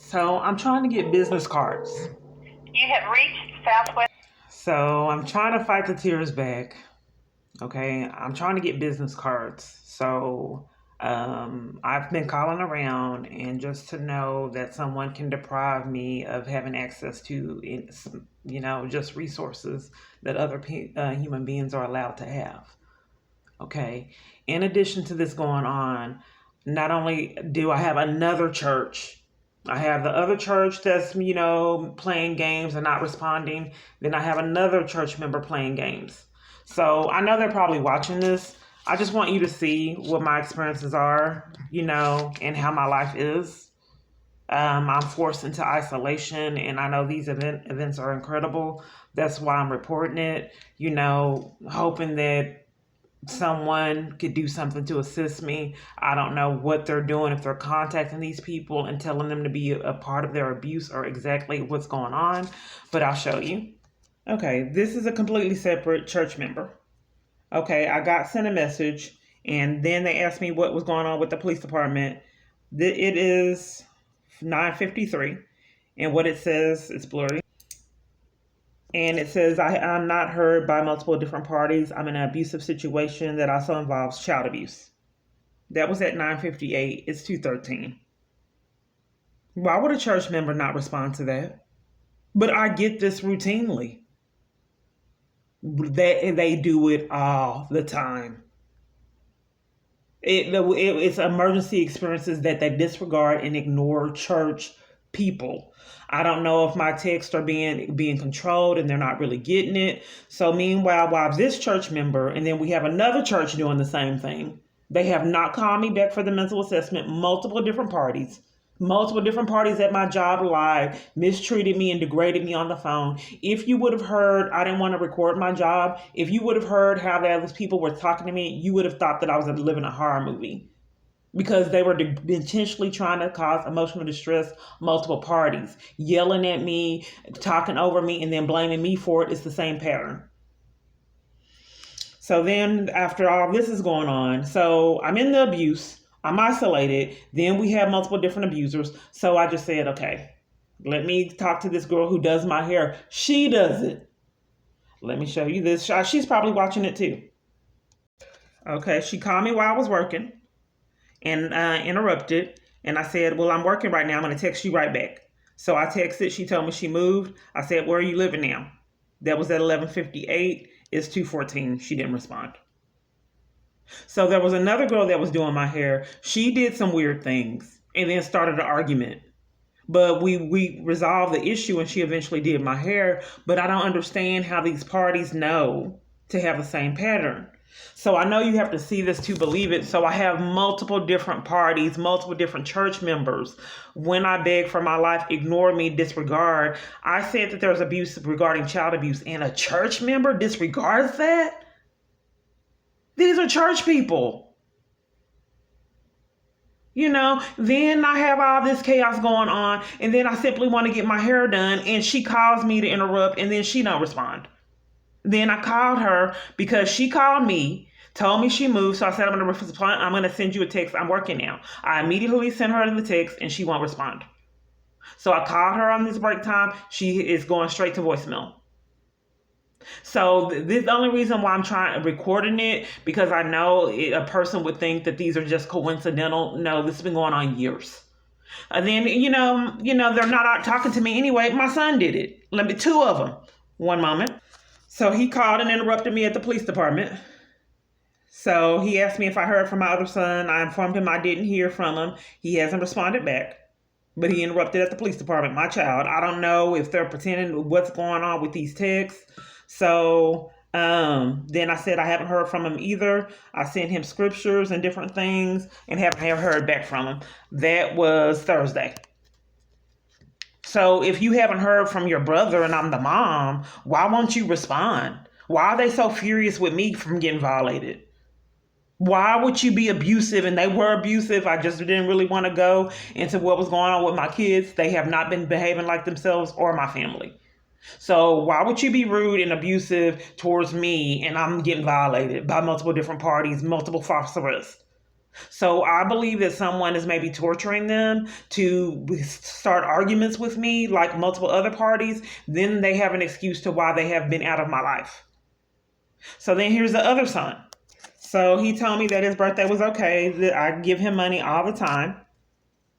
So I'm trying to get business cards. You have reached Southwest. So I'm trying to fight the tears back. Okay, I'm trying to get business cards. So I've been calling around, and just to know that someone can deprive me of having access to, just resources that other human beings are allowed to have. Okay. In addition to this going on, not only do I have another church, I have the other church that's, playing games and not responding. Then I have another church member playing games. So I know they're probably watching this. I just want you to see what my experiences are, and how my life is. I'm forced into isolation, and I know these events are incredible. That's why I'm reporting it, hoping that someone could do something to assist me. I don't know what they're doing, if they're contacting these people and telling them to be a part of their abuse or exactly what's going on, but I'll show you. Okay, this is a completely separate church member. Okay, I got sent a message, and then they asked me what was going on with the police department. It is 9:53, and what it says, it's blurry. And it says, I'm not heard by multiple different parties. I'm in an abusive situation that also involves child abuse. That was at 9:58. It's 2:13. Why would a church member not respond to that? But I get this routinely. They do it all the time. It's emergency experiences that they disregard and ignore church people. I don't know if my texts are being controlled and they're not really getting it. So meanwhile, while this church member, and then we have another church doing the same thing, they have not called me back for the mental assessment. Multiple different parties at my job lied, mistreated me, and degraded me on the phone. If you would have heard, I didn't want to record my job. If you would have heard how those people were talking to me, you would have thought that I was living a horror movie, because they were intentionally trying to cause emotional distress. Multiple parties yelling at me, talking over me, and then blaming me for it. It's the same pattern. So then after all this is going on, so I'm in the abuse, I'm isolated, then we have multiple different abusers. So I just said, okay, let me talk to this girl who does my hair. She does it. Let me show you this. She's probably watching it too. Okay, she called me while I was working and interrupted. And I said, well, I'm working right now. I'm going to text you right back. So I texted. She told me she moved. I said, where are you living now? That was at 11:58. It's 2:14. She didn't respond. So there was another girl that was doing my hair. She did some weird things and then started an argument. But we resolved the issue, and she eventually did my hair. But I don't understand how these parties know to have the same pattern. So I know you have to see this to believe it. So I have multiple different parties, multiple different church members. When I beg for my life, ignore me, disregard. I said that there's abuse regarding child abuse, and a church member disregards that? These are church people. Then I have all this chaos going on, and then I simply want to get my hair done, and she calls me to interrupt, and then she don't respond. Then I called her because she called me, told me she moved, so I said, I'm going to send you a text. I'm working now. I immediately sent her the text, and she won't respond. So I called her on this break time. She is going straight to voicemail. So this is the only reason why I'm recording it, because I know a person would think that these are just coincidental. No, this has been going on years. And then, they're not out talking to me anyway. My son did it. Two of them. One moment. So he called and interrupted me at the police department. So he asked me if I heard from my other son. I informed him I didn't hear from him. He hasn't responded back. But he interrupted at the police department, my child. I don't know if they're pretending what's going on with these texts. So then I said I haven't heard from him either. I sent him scriptures and different things and haven't heard back from him. That was Thursday. So if you haven't heard from your brother and I'm the mom, why won't you respond? Why are they so furious with me from getting violated? Why would you be abusive? And they were abusive. I just didn't really want to go into what was going on with my kids. They have not been behaving like themselves or my family. So why would you be rude and abusive towards me and I'm getting violated by multiple different parties, multiple false arrests? So I believe that someone is maybe torturing them to start arguments with me, like multiple other parties. Then they have an excuse to why they have been out of my life. So then here's the other son. So he told me that his birthday was okay, that I give him money all the time,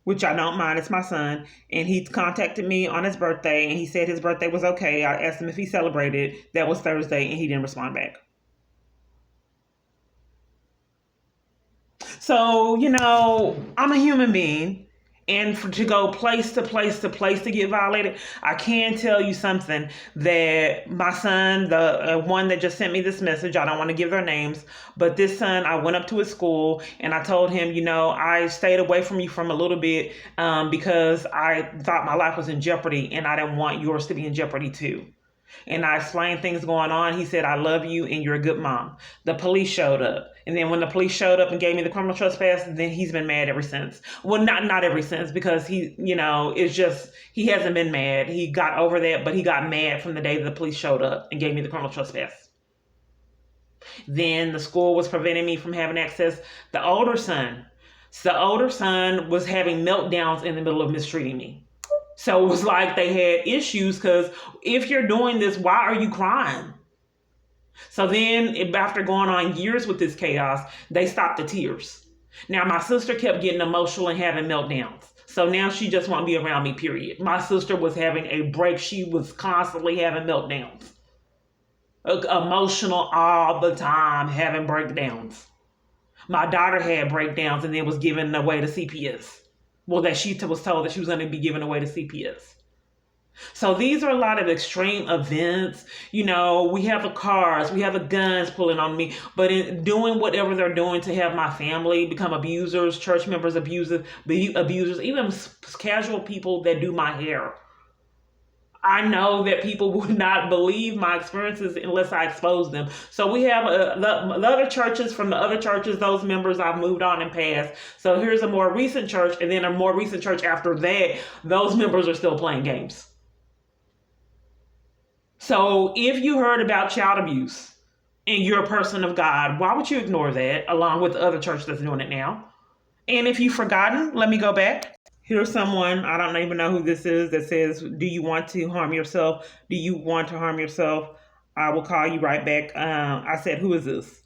which I don't mind. It's my son. And he contacted me on his birthday and he said his birthday was okay. I asked him if he celebrated. That was Thursday and he didn't respond back. So, I'm a human being. And to go place to place to place to get violated, I can tell you something that my son, the one that just sent me this message, I don't want to give their names, but this son, I went up to his school and I told him, I stayed away from you from a little bit because I thought my life was in jeopardy and I didn't want yours to be in jeopardy too. And I explained things going on. He said, I love you and you're a good mom. The police showed up. And then when the police showed up and gave me the criminal trespass, then he's been mad ever since. Well, not ever since, because it's just, he hasn't been mad. He got over that, but he got mad from the day the police showed up and gave me the criminal trespass. Then the school was preventing me from having access. The older son was having meltdowns in the middle of mistreating me. So it was like they had issues because if you're doing this, why are you crying? So then after going on years with this chaos, they stopped the tears. Now my sister kept getting emotional and having meltdowns. So now she just won't be around me, period. My sister was having a break. She was constantly having meltdowns. Emotional all the time, having breakdowns. My daughter had breakdowns and then was given away to CPS. Well, that she was told that she was going to be given away to CPS. So these are a lot of extreme events. We have the cars, we have the guns pulling on me, but in doing whatever they're doing to have my family become abusers, church members abusers, even casual people that do my hair. I know that people would not believe my experiences unless I expose them. So we have the other churches, from the other churches, those members I've moved on and passed. So here's a more recent church, and then a more recent church after that, those members are still playing games. So if you heard about child abuse and you're a person of God, why would you ignore that along with the other church that's doing it now? And if you've forgotten, let me go back. Here's someone, I don't even know who this is, that says, do you want to harm yourself? Do you want to harm yourself? I will call you right back. I said, who is this?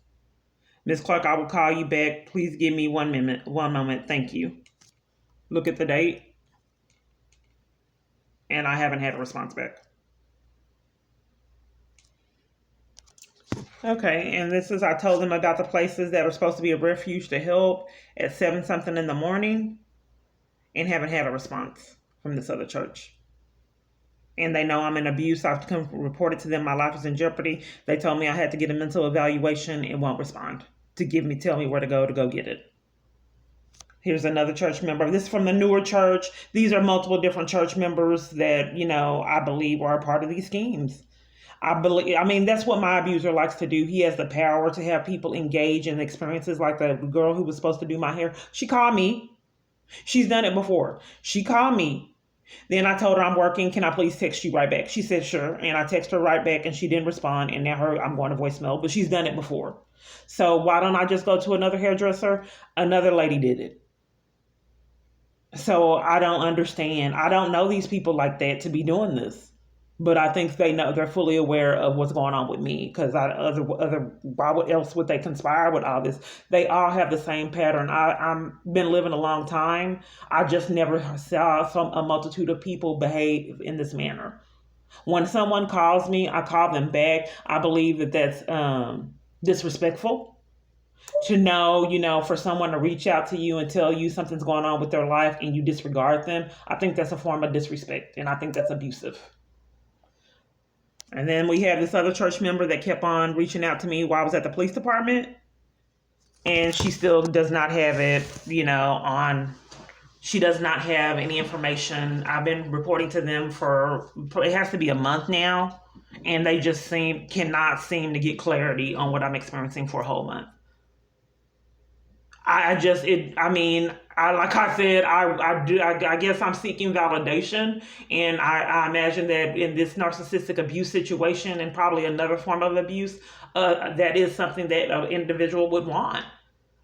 Miss Clark, I will call you back. Please give me 1 minute, 1 moment. Thank you. Look at the date. And I haven't had a response back. Okay, and this is, I told them about the places that are supposed to be a refuge to help at 7 something in the morning, and haven't had a response from this other church. And they know I'm in abuse. I've come reported to them my life is in jeopardy. They told me I had to get a mental evaluation and won't respond to tell me where to go get it. Here's another church member. This is from the newer church. These are multiple different church members that, I believe are a part of these schemes. That's what my abuser likes to do. He has the power to have people engage in experiences like the girl who was supposed to do my hair. She called me. She's done it before. She called me. Then I told her I'm working. Can I please text you right back? She said, sure. And I texted her right back and she didn't respond. And now I'm going to voicemail, but she's done it before. So why don't I just go to another hairdresser? Another lady did it. So I don't understand. I don't know these people like that to be doing this. But I think they know, they're fully aware of what's going on with me, because why else would they conspire with all this? They all have the same pattern. I've been living a long time. I just never saw a multitude of people behave in this manner. When someone calls me, I call them back. I believe that that's disrespectful. To know, for someone to reach out to you and tell you something's going on with their life and you disregard them, I think that's a form of disrespect, and I think that's abusive. And then we have this other church member that kept on reaching out to me while I was at the police department. And she still does not have it, she does not have any information. I've been reporting to them it has to be a month now. And they just cannot seem to get clarity on what I'm experiencing for a whole month. I guess I'm seeking validation, and I imagine that in this narcissistic abuse situation and probably another form of abuse, that is something that an individual would want.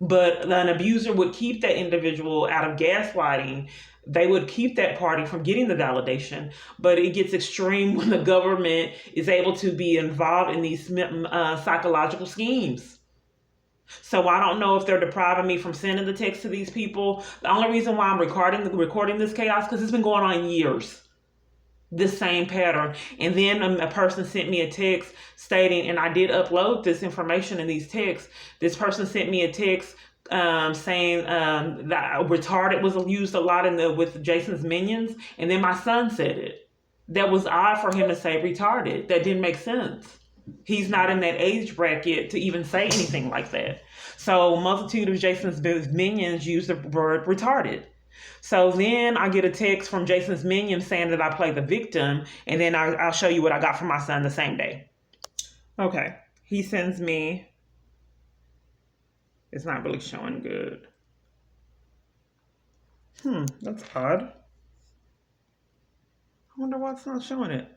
But an abuser would keep that individual out of gaslighting. They would keep that party from getting the validation. But it gets extreme when the government is able to be involved in these psychological schemes. So I don't know if they're depriving me from sending the text to these people. The only reason why I'm recording this chaos because it's been going on years. This same pattern. And then a person sent me a text stating, and I did upload this information in these texts. This person sent me a text saying that retarded was used a lot with Jason's minions, and then my son said it. That was odd for him to say retarded. That didn't make sense. He's not in that age bracket to even say anything like that. So, a multitude of Jason's minions use the word retarded. So then I get a text from Jason's minion saying that I play the victim, and then I'll show you what I got from my son the same day. Okay, he sends me. It's not really showing good. That's odd. I wonder why it's not showing it.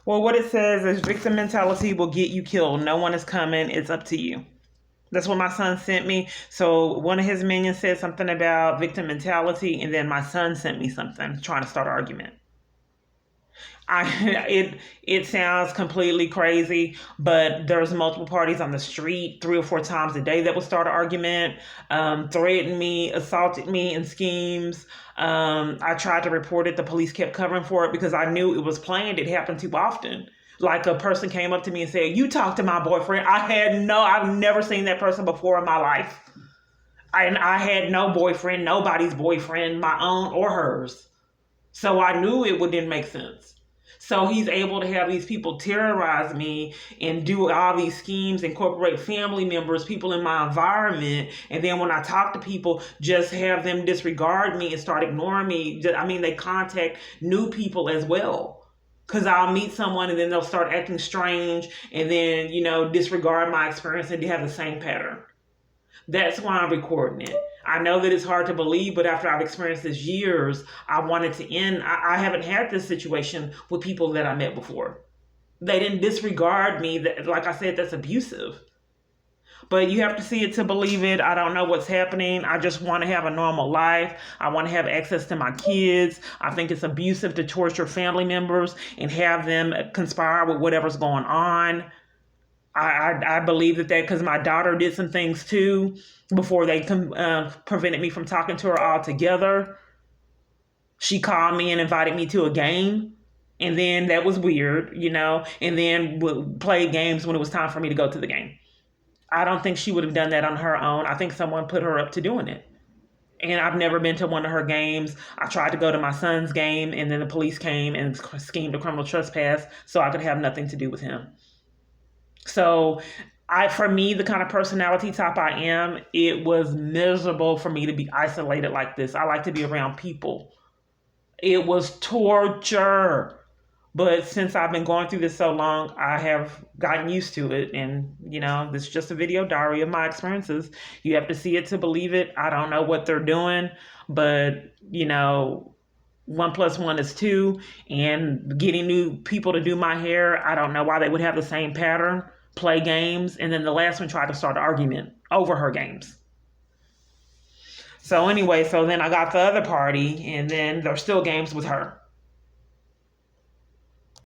Well, what it says is victim mentality will get you killed. No one is coming. It's up to you. That's what my son sent me. So one of his minions said something about victim mentality, and then my son sent me something trying to start an argument. It sounds completely crazy, but there's multiple parties on the street 3 or 4 times a day that will start an argument, threaten me, assaulted me in schemes. I tried to report it. The police kept covering for it because I knew it was planned. It happened too often. Like a person came up to me and said, "You talked to my boyfriend." I've never seen that person before in my life. I had no boyfriend, nobody's boyfriend, my own or hers. So I knew it didn't make sense. So he's able to have these people terrorize me and do all these schemes, incorporate family members, people in my environment. And then when I talk to people, just have them disregard me and start ignoring me. I mean, they contact new people as well. Because I'll meet someone and then they'll start acting strange and then, disregard my experience and they have the same pattern. That's why I'm recording it. I know that it's hard to believe, but after I've experienced this years, I wanted to end. I haven't had this situation with people that I met before. They didn't disregard me. Like I said, that's abusive. But you have to see it to believe it. I don't know what's happening. I just want to have a normal life. I want to have access to my kids. I think it's abusive to torture family members and have them conspire with whatever's going on. I believe that because my daughter did some things too before they prevented me from talking to her altogether. She called me and invited me to a game. And then that was weird, and then would play games when it was time for me to go to the game. I don't think she would have done that on her own. I think someone put her up to doing it. And I've never been to one of her games. I tried to go to my son's game, and then the police came and schemed a criminal trespass so I could have nothing to do with him. So for me, the kind of personality type I am, it was miserable for me to be isolated like this. I like to be around people. It was torture. But since I've been going through this so long, I have gotten used to it. And, this is just a video diary of my experiences. You have to see it to believe it. I don't know what they're doing, but, 1 + 1 is 2, and getting new people to do my hair, I don't know why they would have the same pattern, play games, and then the last one tried to start an argument over her games. So anyway, then I got the other party, and then there's still games with her.